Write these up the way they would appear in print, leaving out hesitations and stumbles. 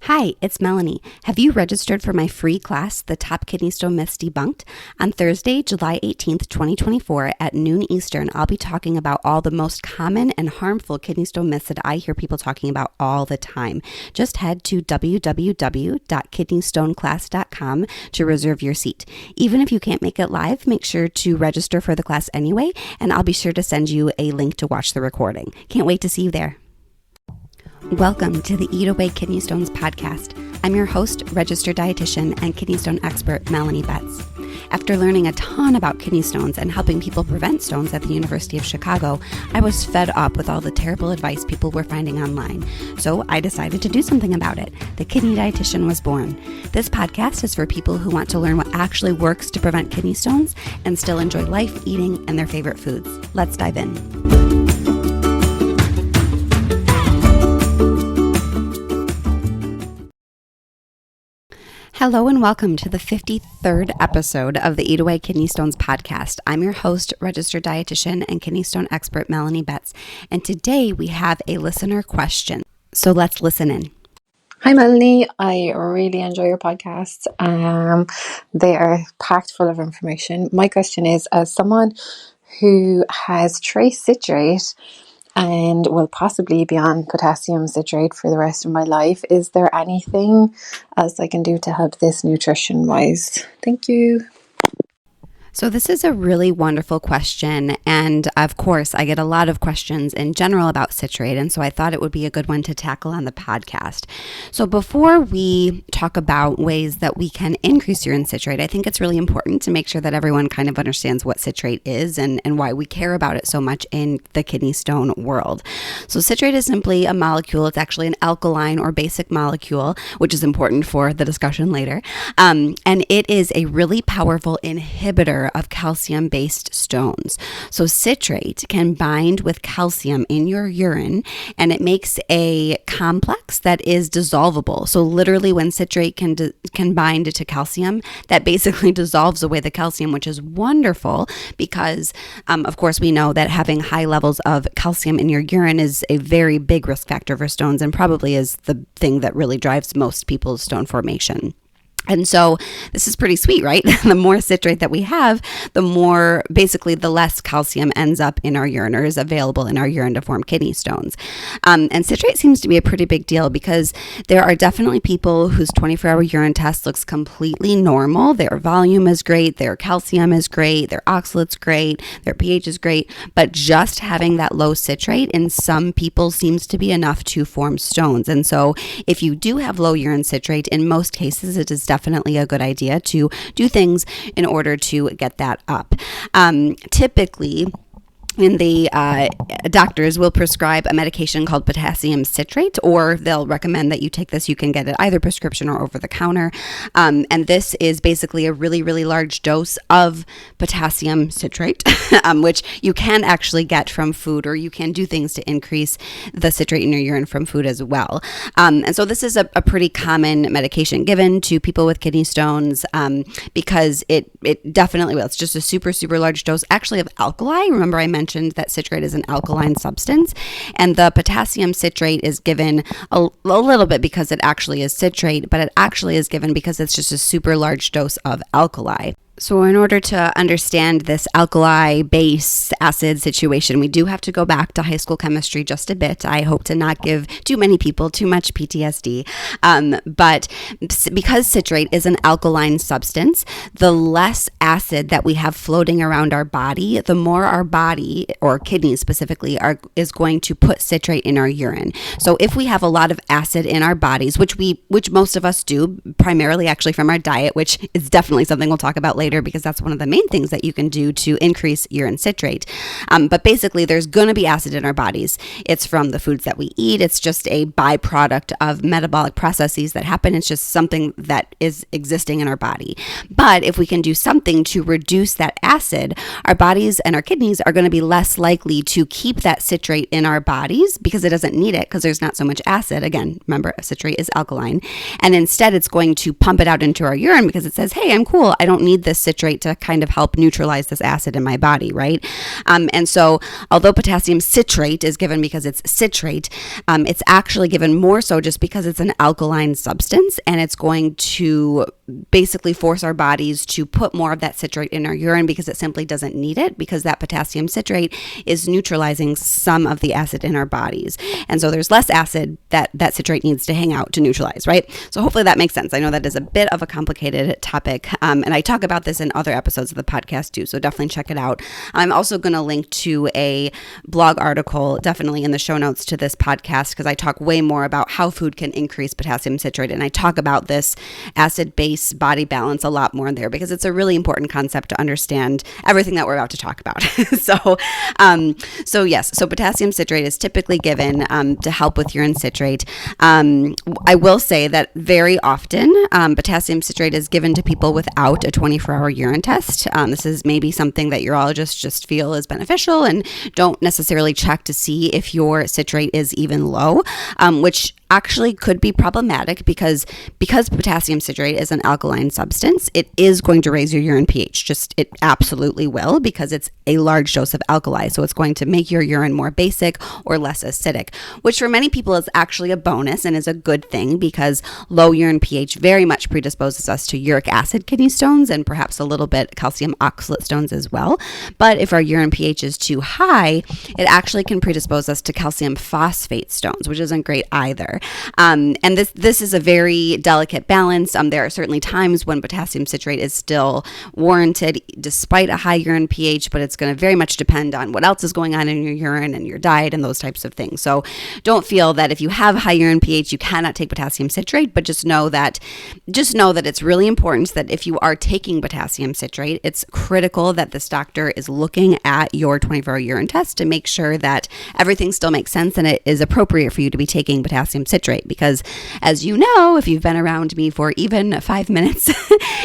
Hi, it's Melanie. Have you registered for my free class, The Top Kidney Stone Myths Debunked? On Thursday, July 18th, 2024 at noon Eastern, I'll be talking about all the most common and harmful kidney stone myths that I hear people talking about all the time. Just head to www.kidneystoneclass.com to reserve your seat. Even if you can't make it live, make sure to register for the class anyway, and I'll be sure to send you a link to watch the recording. Can't wait to see you there. Welcome to the Eat Away Kidney Stones podcast. I'm your host, registered dietitian and kidney stone expert, Melanie Betts. After learning a ton about kidney stones and helping people prevent stones at the University of Chicago, I was fed up with all the terrible advice people were finding online. So I decided to do something about it. The Kidney Dietitian was born. This podcast is for people who want to learn what actually works to prevent kidney stones and still enjoy life, eating, and their favorite foods. Let's dive in. Hello and welcome to the 53rd episode of the Eat Away Kidney Stones podcast. I'm your host, registered dietitian and kidney stone expert, Melanie Betts. And today we have a listener question. So let's listen in. Hi Melanie, I really enjoy your podcasts. They are packed full of information. My question is, as someone who has trace citrate and will possibly be on potassium citrate for the rest of my life, is there anything else I can do to help this nutrition-wise? Thank you. So this is a really wonderful question, and of course I get a lot of questions in general about citrate, and so I thought it would be a good one to tackle on the podcast. So before we talk about ways that we can increase urine citrate, I think it's really important to make sure that everyone kind of understands what citrate is and why we care about it so much in the kidney stone world. So citrate is simply a molecule. It's actually an alkaline or basic molecule, which is important for the discussion later, and it is a really powerful inhibitor of calcium-based stones. So citrate can bind with calcium in your urine, and it makes a complex that is dissolvable. So literally when citrate can bind to calcium, that basically dissolves away the calcium, which is wonderful because, of course, we know that having high levels of calcium in your urine is a very big risk factor for stones and probably is the thing that really drives most people's stone formation. And so this is pretty sweet, right? The more citrate that we have, the less calcium ends up in our urine or is available in our urine to form kidney stones. And citrate seems to be a pretty big deal because there are definitely people whose 24-hour urine test looks completely normal. Their volume is great, their calcium is great, their oxalate's great, their pH is great, but just having that low citrate in some people seems to be enough to form stones. And so if you do have low urine citrate, in most cases, it is definitely a good idea to do things in order to get that up. Typically, the doctors will prescribe a medication called potassium citrate, or they'll recommend that you take this. You can get it either prescription or over the counter. And this is basically a really, really large dose of potassium citrate, which you can actually get from food, or you can do things to increase the citrate in your urine from food as well. And so this is a pretty common medication given to people with kidney stones because it definitely will. It's just a super, super large dose actually of alkali. Remember I mentioned that citrate is an alkaline substance, and the potassium citrate is given a little bit because it actually is citrate, but it actually is given because it's just a super large dose of alkali. So in order to understand this alkali base acid situation, we do have to go back to high school chemistry just a bit. I hope to not give too many people too much PTSD. But because citrate is an alkaline substance, the less acid that we have floating around our body, the more our body, or kidneys specifically, is going to put citrate in our urine. So if we have a lot of acid in our bodies, which most of us do, primarily actually from our diet, which is definitely something we'll talk about later because that's one of the main things that you can do to increase urine citrate. But basically, there's going to be acid in our bodies. It's from the foods that we eat. It's just a byproduct of metabolic processes that happen. It's just something that is existing in our body. But if we can do something to reduce that acid, our bodies and our kidneys are going to be less likely to keep that citrate in our bodies because it doesn't need it because there's not so much acid. Again, remember, citrate is alkaline. And instead, it's going to pump it out into our urine because it says, hey, I'm cool. I don't need this this citrate to kind of help neutralize this acid in my body, right? And so although potassium citrate is given because it's citrate, it's actually given more so just because it's an alkaline substance, and it's going to basically force our bodies to put more of that citrate in our urine because it simply doesn't need it, because that potassium citrate is neutralizing some of the acid in our bodies. And so there's less acid that citrate needs to hang out to neutralize, right? So hopefully that makes sense. I know that is a bit of a complicated topic, and I talk about this in other episodes of the podcast too, so definitely check it out. I'm also going to link to a blog article definitely in the show notes to this podcast, because I talk way more about how food can increase potassium citrate, and I talk about this acid-base body balance a lot more in there, because it's a really important concept to understand everything that we're about to talk about. So potassium citrate is typically given to help with urine citrate. I will say that very often potassium citrate is given to people without a 24-hour urine test. This is maybe something that urologists just feel is beneficial and don't necessarily check to see if your citrate is even low, which actually could be problematic because potassium citrate is an alkaline substance. It is going to raise your urine pH. It absolutely will, because it's a large dose of alkali. So it's going to make your urine more basic or less acidic, which for many people is actually a bonus and is a good thing, because low urine pH very much predisposes us to uric acid kidney stones and perhaps a little bit calcium oxalate stones as well. But if our urine pH is too high, it actually can predispose us to calcium phosphate stones, which isn't great either. And this is a very delicate balance. There are certainly times when potassium citrate is still warranted despite a high urine pH, but it's going to very much depend on what else is going on in your urine and your diet and those types of things. So don't feel that if you have high urine pH, you cannot take potassium citrate, but just know that it's really important that if you are taking potassium citrate, it's critical that this doctor is looking at your 24-hour urine test to make sure that everything still makes sense and it is appropriate for you to be taking potassium citrate. Because as you know, if you've been around me for even 5 minutes,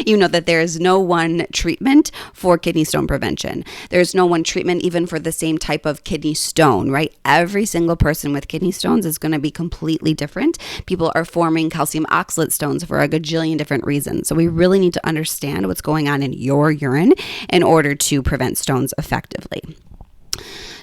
you know that there is no one treatment for kidney stone prevention. There's no one treatment even for the same type of kidney stone, right? Every single person with kidney stones is going to be completely different. People are forming calcium oxalate stones for a gajillion different reasons. So we really need to understand what's going on in your urine in order to prevent stones effectively.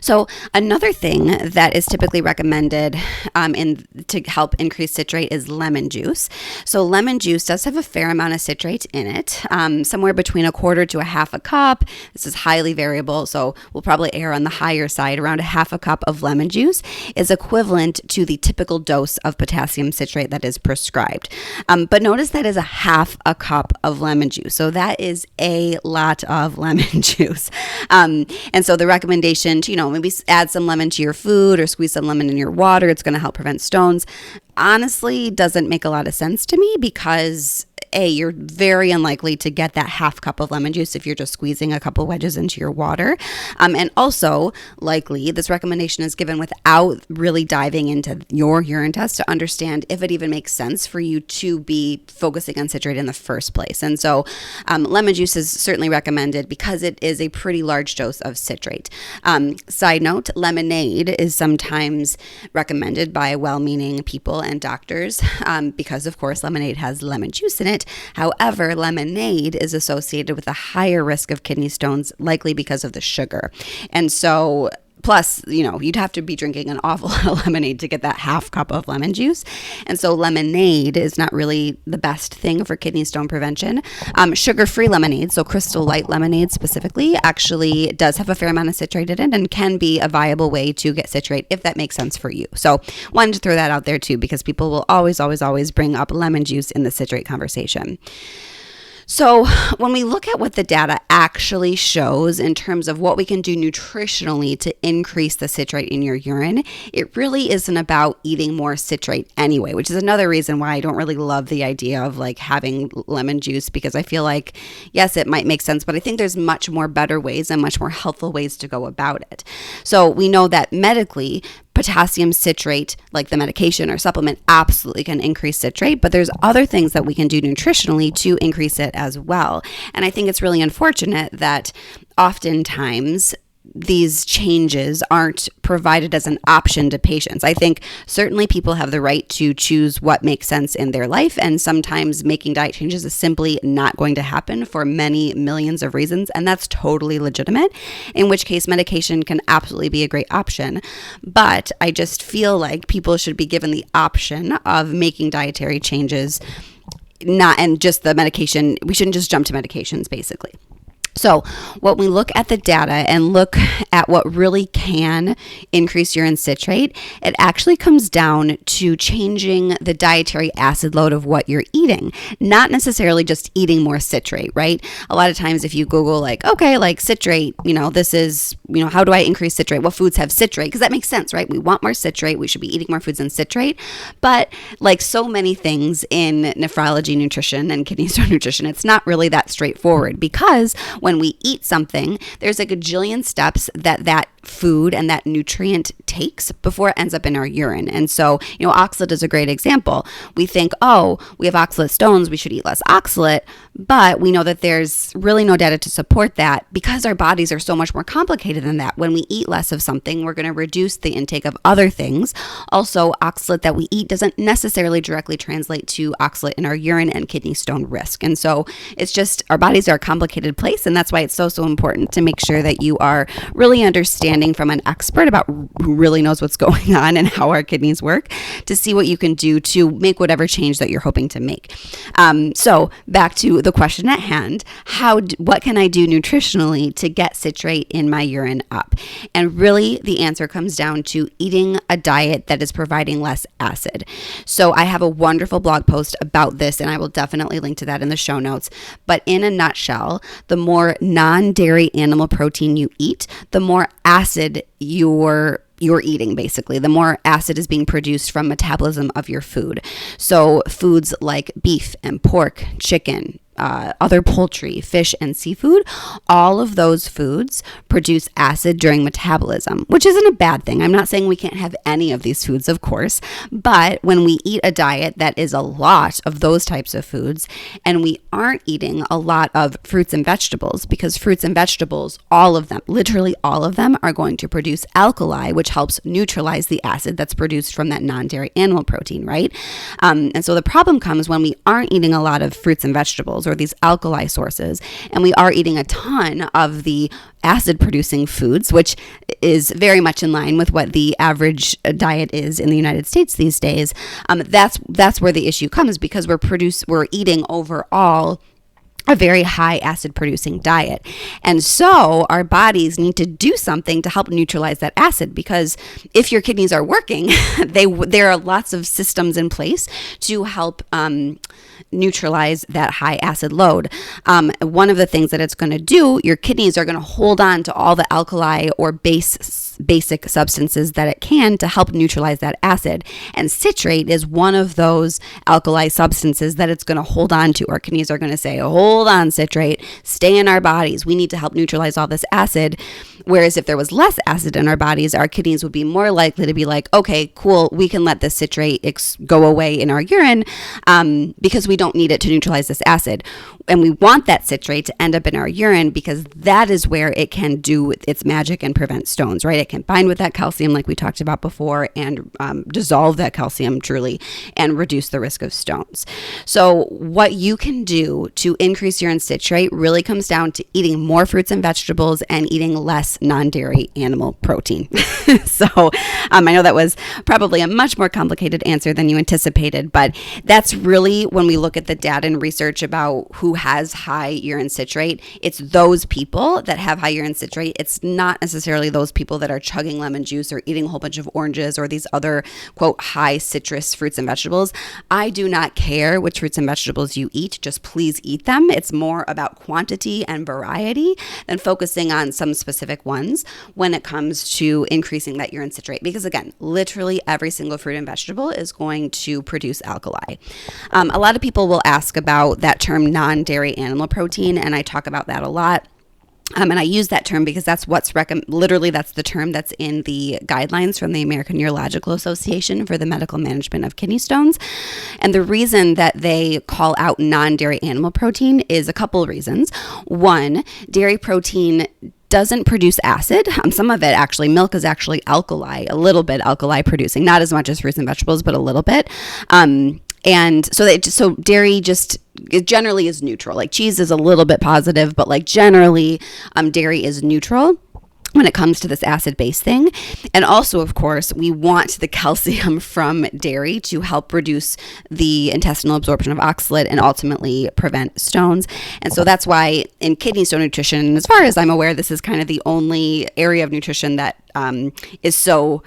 So another thing that is typically recommended to help increase citrate is lemon juice. So lemon juice does have a fair amount of citrate in it, somewhere between 1/4 to 1/2 cup. This is highly variable, so we'll probably err on the higher side. Around 1/2 cup of lemon juice is equivalent to the typical dose of potassium citrate that is prescribed. But notice that is 1/2 cup of lemon juice. So that is a lot of lemon juice. And so the recommendation to, maybe add some lemon to your food or squeeze some lemon in your water. It's going to help prevent stones. Honestly, doesn't make a lot of sense to me, because you're very unlikely to get that 1/2 cup of lemon juice if you're just squeezing a couple wedges into your water. And also, likely, this recommendation is given without really diving into your urine test to understand if it even makes sense for you to be focusing on citrate in the first place. And so lemon juice is certainly recommended because it is a pretty large dose of citrate. Side note, lemonade is sometimes recommended by well-meaning people and doctors because, of course, lemonade has lemon juice in it. However, lemonade is associated with a higher risk of kidney stones, likely because of the sugar. And so, plus, you'd have to be drinking an awful lot of lemonade to get that 1/2 cup of lemon juice. And so lemonade is not really the best thing for kidney stone prevention. Sugar-free lemonade, so Crystal Light lemonade specifically, actually does have a fair amount of citrate in it and can be a viable way to get citrate if that makes sense for you. So wanted to throw that out there too, because people will always, always, always bring up lemon juice in the citrate conversation. So when we look at what the data actually shows in terms of what we can do nutritionally to increase the citrate in your urine, it really isn't about eating more citrate anyway, which is another reason why I don't really love the idea of having lemon juice, because I feel like, yes, it might make sense, but I think there's much more better ways and much more helpful ways to go about it. So we know that medically, potassium citrate, like the medication or supplement, absolutely can increase citrate, but there's other things that we can do nutritionally to increase it as well. And I think it's really unfortunate that oftentimes these changes aren't provided as an option to patients. I think certainly people have the right to choose what makes sense in their life, and sometimes making diet changes is simply not going to happen for many millions of reasons, and that's totally legitimate, in which case medication can absolutely be a great option. But I just feel like people should be given the option of making dietary changes, and just the medication. We shouldn't just jump to medications, basically. So when we look at the data and look at what really can increase urine citrate, it actually comes down to changing the dietary acid load of what you're eating, not necessarily just eating more citrate, right? A lot of times if you Google citrate, this is, how do I increase citrate? What foods have citrate? Because that makes sense, right? We want more citrate. We should be eating more foods than citrate. But like so many things in nephrology nutrition and kidney stone nutrition, it's not really that straightforward, because when we eat something, there's a gajillion steps that food and that nutrient takes before it ends up in our urine. And so, oxalate is a great example. We think, we have oxalate stones, we should eat less oxalate, but we know that there's really no data to support that, because our bodies are so much more complicated than that. When we eat less of something, we're going to reduce the intake of other things. Also, oxalate that we eat doesn't necessarily directly translate to oxalate in our urine and kidney stone risk. And so it's just, our bodies are a complicated place, and that's why it's so important to make sure that you are really understanding from an expert about who really knows what's going on and how our kidneys work, to see what you can do to make whatever change that you're hoping to make. So back to the question at hand, what can I do nutritionally to get citrate in my urine up? And really the answer comes down to eating a diet that is providing less acid. So I have a wonderful blog post about this, and I will definitely link to that in the show notes. But in a nutshell, the more non-dairy animal protein you eat, the more acid you're eating, basically. The more acid is being produced from metabolism of your food. So foods like beef and pork, chicken, other poultry, fish, and seafood, all of those foods produce acid during metabolism, which isn't a bad thing. I'm not saying we can't have any of these foods, of course, but when we eat a diet that is a lot of those types of foods, and we aren't eating a lot of fruits and vegetables, because fruits and vegetables, all of them, literally all of them, are going to produce alkali, which helps neutralize the acid that's produced from that non-dairy animal protein, right? And so the problem comes when we aren't eating a lot of fruits and vegetables, or these alkali sources, and we are eating a ton of the acid producing foods, which is very much in line with what the average diet is in the United States these days. That's where the issue comes, because we're eating overall a very high acid producing diet. And so our bodies need to do something to help neutralize that acid, because if your kidneys are working, there are lots of systems in place to help neutralize that high acid load. One of the things that it's going to do, your kidneys are going to hold on to all the alkali or basic substances that it can to help neutralize that acid. And citrate is one of those alkali substances that it's going to hold on to. Our kidneys are going to say, hold on, citrate, stay in our bodies. We need to help neutralize all this acid. Whereas if there was less acid in our bodies, our kidneys would be more likely to be like, okay, cool, we can let this citrate go away in our urine because we don't need it to neutralize this acid. And we want that citrate to end up in our urine, because that is where it can do its magic and prevent stones, right? It can bind with that calcium like we talked about before, and dissolve that calcium truly and reduce the risk of stones. So what you can do to increase urine citrate really comes down to eating more fruits and vegetables and eating less non-dairy animal protein. So I know that was probably a much more complicated answer than you anticipated, but that's really, when we look at the data and research about who has high urine citrate, it's those people that have high urine citrate. It's not necessarily those people that are chugging lemon juice or eating a whole bunch of oranges or these other, quote, high citrus fruits and vegetables. I do not care which fruits and vegetables you eat, just please eat them. It's more about quantity and variety than focusing on some specific ones when it comes to increasing that urine citrate, because again, literally every single fruit and vegetable is going to produce alkali. A lot of people will ask about that term non-dairy animal protein, and I talk about that a lot. And I use that term because that's literally that's the term that's in the guidelines from the American Urological Association for the medical management of kidney stones. And the reason that they call out non-dairy animal protein is a couple of reasons. One, dairy protein doesn't produce acid. Some of it actually, milk is actually alkali, a little bit alkali producing, not as much as fruits and vegetables, but a little bit. And so dairy just, it generally is neutral. Like cheese is a little bit positive, but like generally, dairy is neutral when it comes to this acid base thing. And also, of course, we want the calcium from dairy to help reduce the intestinal absorption of oxalate and ultimately prevent stones. And so that's why in kidney stone nutrition, as far as I'm aware, this is kind of the only area of nutrition that is so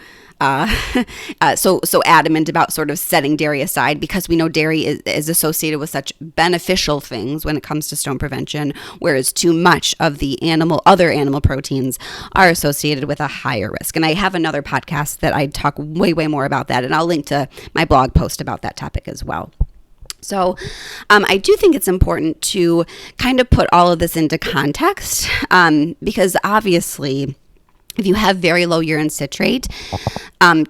adamant about sort of setting dairy aside, because we know dairy is associated with such beneficial things when it comes to stone prevention, whereas too much of the other animal proteins are associated with a higher risk. And I have another podcast that I talk way more about that, and I'll link to my blog post about that topic as well. So I do think it's important to kind of put all of this into context, because obviously, if you have very low urine citrate,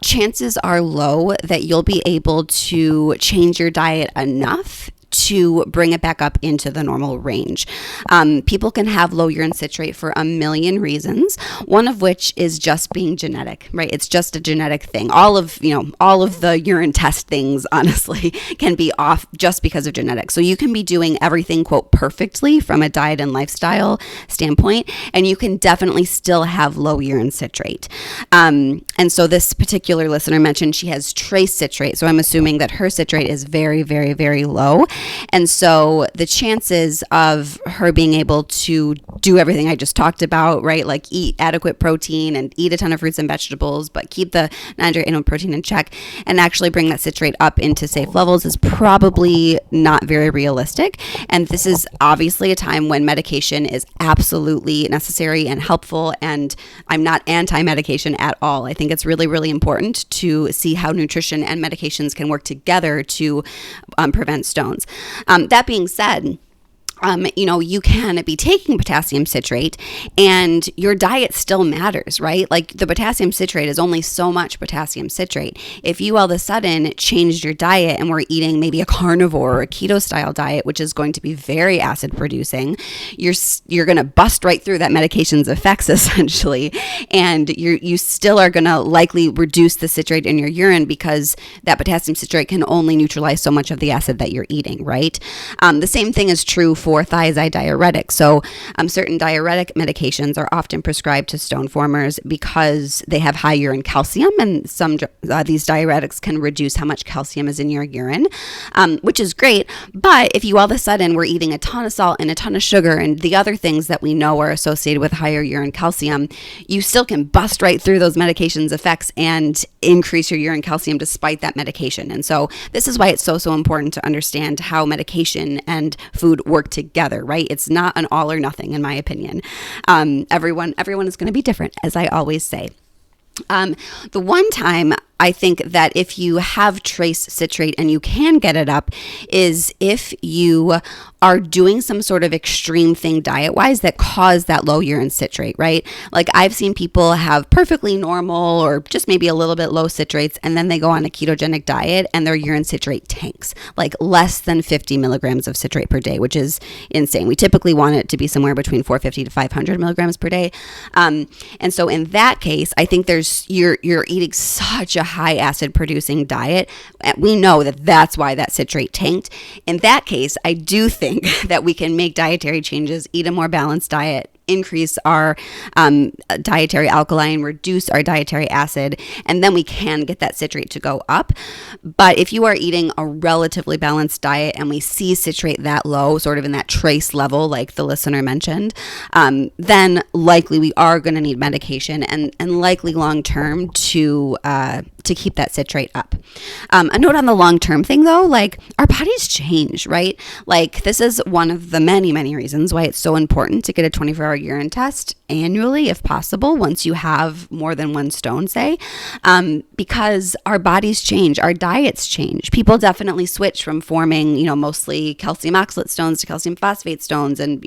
chances are low that you'll be able to change your diet enough to bring it back up into the normal range. People can have low urine citrate for a million reasons, one of which is just being genetic, right? It's just a genetic thing. All of the urine test things, honestly, can be off just because of genetics. So you can be doing everything, quote, perfectly from a diet and lifestyle standpoint, and you can definitely still have low urine citrate. And so this particular listener mentioned she has trace citrate. So I'm assuming that her citrate is very, very, very low. And so the chances of her being able to do everything I just talked about, right? Like eat adequate protein and eat a ton of fruits and vegetables, but keep the non-dairy animal protein in check and actually bring that citrate up into safe levels is probably not very realistic. And this is obviously a time when medication is absolutely necessary and helpful. And I'm not anti-medication at all. I think it's really, really important to see how nutrition and medications can work together to prevent stones. That being said, you can be taking potassium citrate and your diet still matters, right? Like the potassium citrate is only so much potassium citrate. If you all of a sudden changed your diet and were eating maybe a carnivore or a keto style diet, which is going to be very acid producing, you're going to bust right through that medication's effects essentially. And you still are going to likely reduce the citrate in your urine because that potassium citrate can only neutralize so much of the acid that you're eating, right? The same thing is true for thiazide diuretics. So certain diuretic medications are often prescribed to stone formers because they have high urine calcium, and these diuretics can reduce how much calcium is in your urine, which is great. But if you all of a sudden were eating a ton of salt and a ton of sugar and the other things that we know are associated with higher urine calcium, you still can bust right through those medications' effects and increase your urine calcium despite that medication. And so this is why it's so important to understand how medication and food work together, right? It's not an all or nothing, in my opinion. Everyone is going to be different, as I always say. The one time I think that if you have trace citrate and you can get it up is if you are doing some sort of extreme thing diet-wise that cause that low urine citrate, right? Like I've seen people have perfectly normal or just maybe a little bit low citrates, and then they go on a ketogenic diet and their urine citrate tanks, like less than 50 milligrams of citrate per day, which is insane. We typically want it to be somewhere between 450 to 500 milligrams per day. And so in that case, I think you're eating such a high acid producing diet. We know that that's why that citrate tanked. In that case, I do think that we can make dietary changes, eat a more balanced diet, increase our dietary alkaline, reduce our dietary acid, and then we can get that citrate to go up. But if you are eating a relatively balanced diet and we see citrate that low, sort of in that trace level, like the listener mentioned, then likely we are going to need medication and likely long term to keep that citrate up. A note on the long-term thing though, like our bodies change, right? Like this is one of the many, many reasons why it's so important to get a 24-hour urine test annually, if possible, once you have more than one stone, say, because our bodies change, our diets change. People definitely switch from forming, mostly calcium oxalate stones to calcium phosphate stones. And,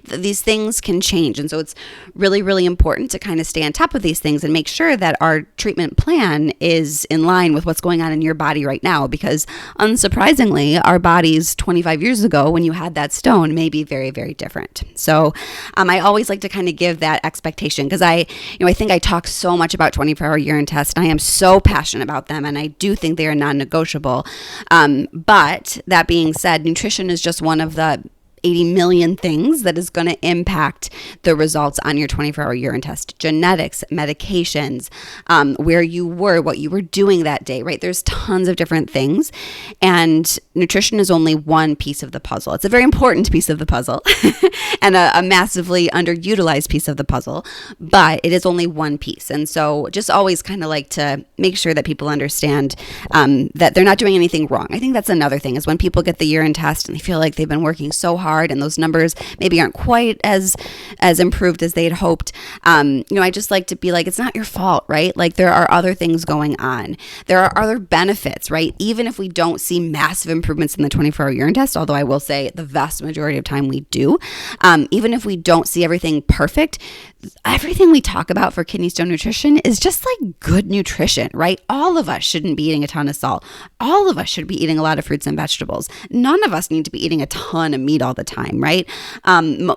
these things can change. And so it's really, really important to kind of stay on top of these things and make sure that our treatment plan is in line with what's going on in your body right now, because unsurprisingly, our bodies 25 years ago, when you had that stone, may be very, very different. So I always like to kind of give that expectation because I think I talk so much about 24-hour urine tests, and I am so passionate about them, and I do think they are non-negotiable. But that being said, nutrition is just one of the 80 million things that is going to impact the results on your 24-hour urine test. Genetics, medications, where you were, what you were doing that day, right? There's tons of different things. And nutrition is only one piece of the puzzle. It's a very important piece of the puzzle and a massively underutilized piece of the puzzle, but it is only one piece. And so just always kind of like to make sure that people understand that they're not doing anything wrong. I think that's another thing is when people get the urine test and they feel like they've been working so hard and those numbers maybe aren't quite as improved as they had hoped. I just like to be like, it's not your fault, right? Like there are other things going on. There are other benefits, right? Even if we don't see massive improvements in the 24-hour urine test, although I will say the vast majority of time we do, even if we don't see everything perfect, everything we talk about for kidney stone nutrition is just like good nutrition, right? All of us shouldn't be eating a ton of salt. All of us should be eating a lot of fruits and vegetables. None of us need to be eating a ton of meat all the time, right?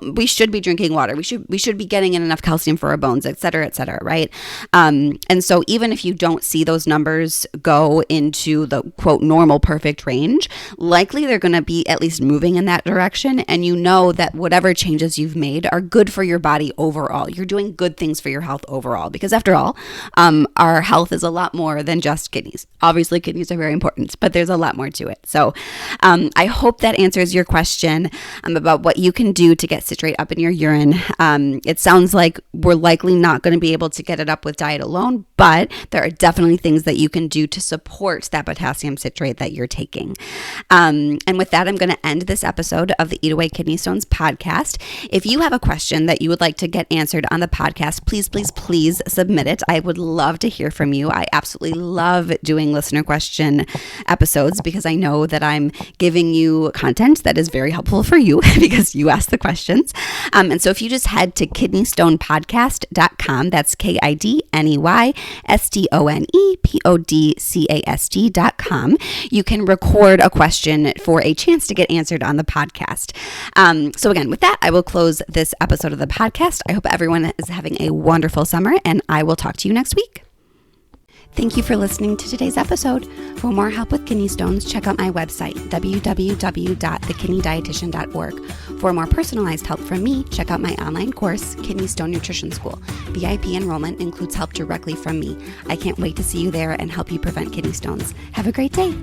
We should be drinking water. We should be getting in enough calcium for our bones, et cetera, right? And so even if you don't see those numbers go into the quote normal perfect range, likely they're going to be at least moving in that direction. And you know that whatever changes you've made are good for your body overall. You're doing good things for your health overall, because after all, our health is a lot more than just kidneys. Obviously, kidneys are very important, but there's a lot more to it. So I hope that answers your question about what you can do to get citrate up in your urine. It sounds like we're likely not going to be able to get it up with diet alone, but there are definitely things that you can do to support that potassium citrate that you're taking. And with that, I'm going to end this episode of the Eat Away Kidney Stones podcast. If you have a question that you would like to get answered on the podcast, please submit it. I would love to hear from you. I absolutely love doing listener question episodes because I know that I'm giving you content that is very helpful for you because you asked the questions. And so if you just head to kidneystonepodcast.com, that's kidneystonepodcast.com, you can record a question for a chance to get answered on the podcast. So again, with that, I will close this episode of the podcast. I hope everyone is having a wonderful summer, and I will talk to you next week. Thank you for listening to today's episode. For more help with kidney stones, check out my website, www.thekidneydietitian.org. For more personalized help from me, check out my online course, Kidney Stone Nutrition School. VIP enrollment includes help directly from me. I can't wait to see you there and help you prevent kidney stones. Have a great day.